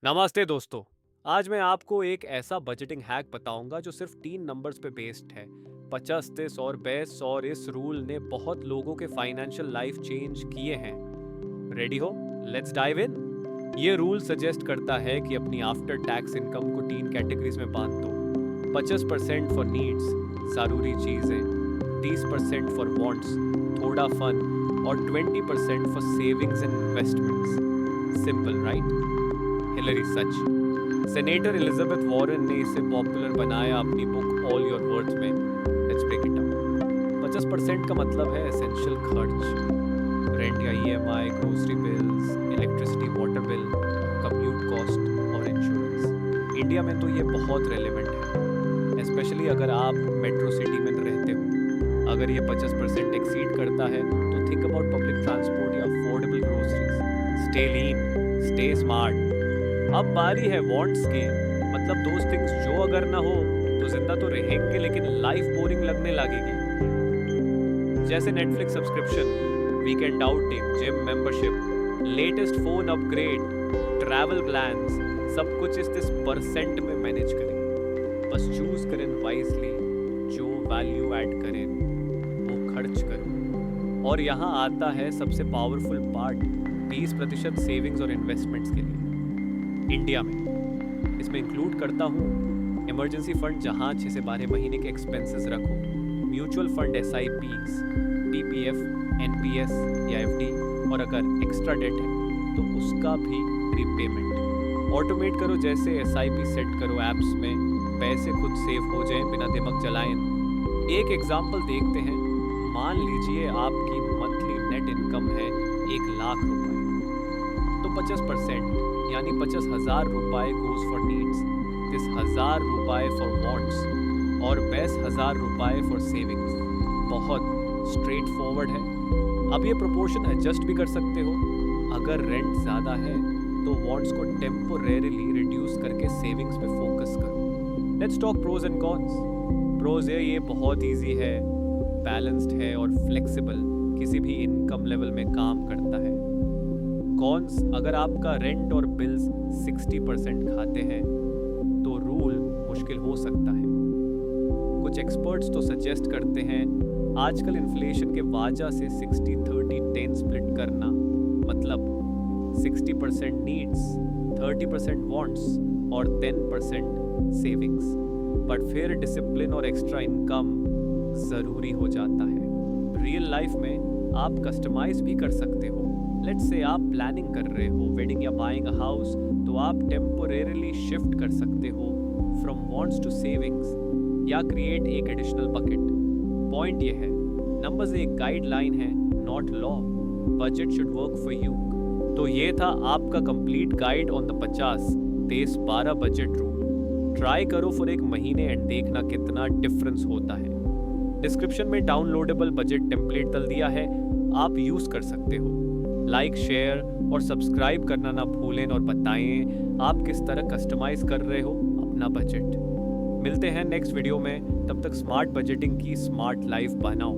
नमस्ते दोस्तों। आज मैं आपको एक ऐसा बजटिंग हैक बताऊंगा जो सिर्फ 3 नंबर्स पे बेस्ड है। 50, 30 और 20 और इस रूल ने बहुत लोगों के फाइनेंशियल लाइफ चेंज किए हैं। रेडी हो? Let's dive in. ये रूल सजेस्ट करता है कि अपनी आफ्टर टैक्स इनकम को 3 कैटेगरीज में बांट दो। 50% फॉर नीड्स, ज़रूरी चीज़ें, 30% फॉर वांट्स, थोड़ा फन, और 20% for savings and investments. Simple right? हिलरी सच। सेनेटर एलिजाबेथ वॉरेन ने इसे पॉपुलर बनाया अपनी बुक ऑल योर वर्थ में। Let's break it down. 50% का मतलब है एसेंशियल खर्च, रेंट या EMI, grocery bills, electricity water bill, commute cost और इंश्योरेंस। इंडिया में तो ये बहुत रेलेवेंट है, स्पेशली अगर आप मेट्रो सिटी में रहते हो। अगर ये 50% एक्सीड करता है तो थिंक अबाउट पब्लिक ट्रांसपोर्ट या अफोर्डेबल ग्रोसरीज। स्टे लीन, स्टे स्मार्ट। अब बारी है वांट्स की, मतलब दोस्त थिंग्स जो अगर ना हो तो जिंदा तो रहेंगे लेकिन लाइफ बोरिंग लगने लगेगी। जैसे Netflix subscription, weekend outing, gym membership, latest phone upgrade, travel plans, सब कुछ इस 30% में मैनेज करें। बस चूज करें वाइजली, जो वैल्यू ऐड करें वो खर्च करें। और यहाँ आता है सबसे पावरफुल पार्ट, 20% सेविंग्स और इन्वेस्टमेंट्स के लिए। इंडिया में इसमें इंक्लूड करता हूँ इमरजेंसी फंड, जहाँ 6 से 12 महीने के एक्सपेंसेस रखो, mutual fund, SIPs, PPF, NPS या FD, और अगर एक्स्ट्रा डेट है तो उसका भी प्रीपेमेंट। ऑटोमेट करो, जैसे SIP सेट करो ऐप्स में, पैसे खुद सेव हो जाएं बिना दिमाग चलाएं। एक एग्जाम्पल देखते हैं। मान लीजिए आपकी मंथली नेट इनकम है 1 लाख रुपए, तो 50% यानी 50,000 रुपए गोज फॉर नीड्स, 30,000 रुपए फॉर वांट्स और 20,000 रुपए फॉर सेविंग्स। बहुत स्ट्रेट फॉरवर्ड है। अब ये प्रोपोर्शन एडजस्ट भी कर सकते हो। अगर रेंट ज़्यादा है तो वांट्स को टेम्पोरेरीली रिड्यूस करके सेविंग्स पे फोकस करो। Let's talk pros and cons. Pros है, ये बहुत ईजी है, बैलेंस्ड है और फ्लेक्सिबल, किसी भी इनकम लेवल में काम करता है। कॉन्स, अगर आपका रेंट और बिल्स 60% खाते हैं तो रूल मुश्किल हो सकता है। कुछ एक्सपर्ट्स तो सजेस्ट करते हैं आजकल इन्फ्लेशन के वजह से 60-30-10 स्प्लिट करना, मतलब 60% नीड्स, 30% वांट्स और 10% सेविंग्स। बट फिर डिसिप्लिन और एक्स्ट्रा इनकम ज़रूरी हो जाता है। रियल लाइफ में आप कस्टमाइज भी कर सकते हो। लेट्स से आप प्लानिंग कर रहे हो वेडिंग या बाइंग अ हाउस, तो आप टेम्पोरेरीली शिफ्ट कर सकते हो फ्रॉम वांट्स टू सेविंग्स या क्रिएट एक एडिशनल बकेट। पॉइंट ये है, नंबर्स एक गाइडलाइन है, not law. Budget should work for you. तो ये था आपका complete guide on the 50-30-12 budget rule. Try करो फॉर 1 महीने एंड देखना कितना डिफरेंस होता है। डिस्क्रिप्शन में डाउनलोडेबल बजट टेम्पलेट डाल दिया है, आप यूज कर सकते हो। लाइक, शेयर और सब्सक्राइब करना ना भूलें और बताएं आप किस तरह कस्टमाइज कर रहे हो अपना बजट। मिलते हैं नेक्स्ट वीडियो में, तब तक स्मार्ट बजटिंग की स्मार्ट लाइफ बनाओ।